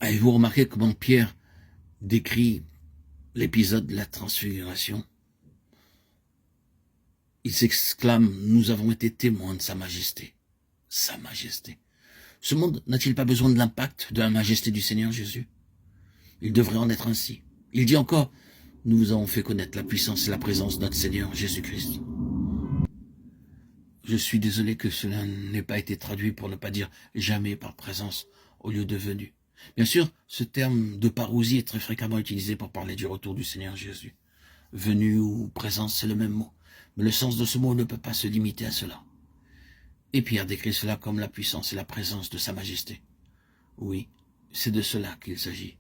Avez-vous remarqué comment Pierre décrit l'épisode de la transfiguration? Il s'exclame, nous avons été témoins de sa majesté. Sa majesté. Ce monde n'a-t-il pas besoin de l'impact de la majesté du Seigneur Jésus? Il devrait en être ainsi. Il dit encore, nous vous avons fait connaître la puissance et la présence de notre Seigneur Jésus-Christ. Je suis désolé que cela n'ait pas été traduit pour ne pas dire jamais par présence au lieu de venue. Bien sûr, ce terme de parousie est très fréquemment utilisé pour parler du retour du Seigneur Jésus. Venue ou présence, c'est le même mot. Mais le sens de ce mot ne peut pas se limiter à cela. Et Pierre décrit cela comme la puissance et la présence de sa majesté. Oui, c'est de cela qu'il s'agit.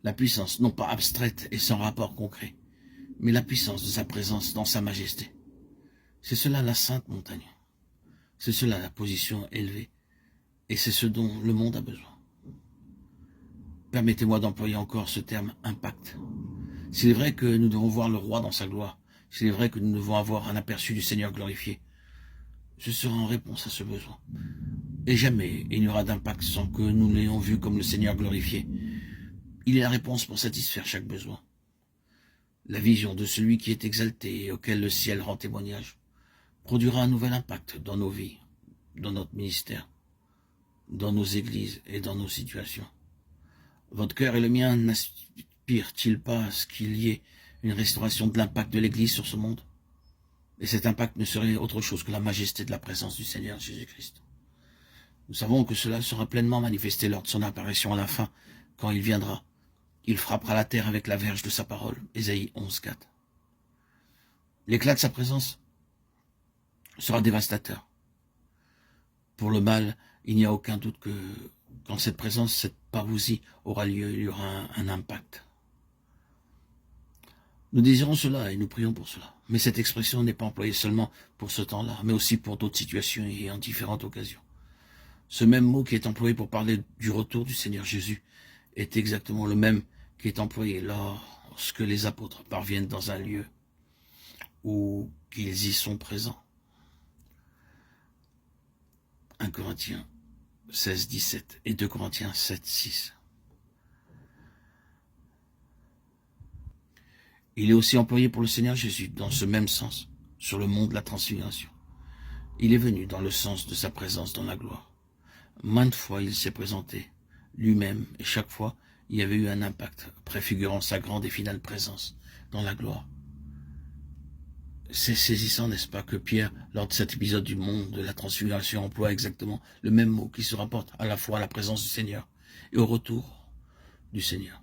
La puissance, non pas abstraite et sans rapport concret, mais la puissance de sa présence dans sa majesté. C'est cela la sainte montagne. C'est cela la position élevée. Et c'est ce dont le monde a besoin. Permettez-moi d'employer encore ce terme « impact ». S'il est vrai que nous devons voir le roi dans sa gloire, s'il est vrai que nous devons avoir un aperçu du Seigneur glorifié, ce sera en réponse à ce besoin. Et jamais il n'y aura d'impact sans que nous l'ayons vu comme le Seigneur glorifié. Il est la réponse pour satisfaire chaque besoin. La vision de celui qui est exalté et auquel le ciel rend témoignage produira un nouvel impact dans nos vies, dans notre ministère, dans nos églises et dans nos situations. Votre cœur et le mien n'aspirent-ils pas à ce qu'il y ait une restauration de l'impact de l'Église sur ce monde? Et cet impact ne serait autre chose que la majesté de la présence du Seigneur Jésus-Christ. Nous savons que cela sera pleinement manifesté lors de son apparition à la fin, quand il viendra. Il frappera la terre avec la verge de sa parole. Ésaïe 11,4. L'éclat de sa présence sera dévastateur. Pour le mal, il n'y a aucun doute que quand cette présence, cette parousie aura lieu, il y aura un impact. Nous désirons cela et nous prions pour cela. Mais cette expression n'est pas employée seulement pour ce temps-là, mais aussi pour d'autres situations et en différentes occasions. Ce même mot qui est employé pour parler du retour du Seigneur Jésus est exactement le même qui est employé lorsque les apôtres parviennent dans un lieu où qu'ils y sont présents. 1 Corinthiens 16, 17 et 2 Corinthiens 7, 6. Il est aussi employé pour le Seigneur Jésus dans ce même sens, sur le mont de la transfiguration. Il est venu dans le sens de sa présence dans la gloire. Maintes fois il s'est présenté lui-même et chaque fois il y avait eu un impact préfigurant sa grande et finale présence dans la gloire. C'est saisissant, n'est-ce pas, que Pierre, lors de cet épisode du monde de la transfiguration, emploie exactement le même mot qui se rapporte à la fois à la présence du Seigneur et au retour du Seigneur.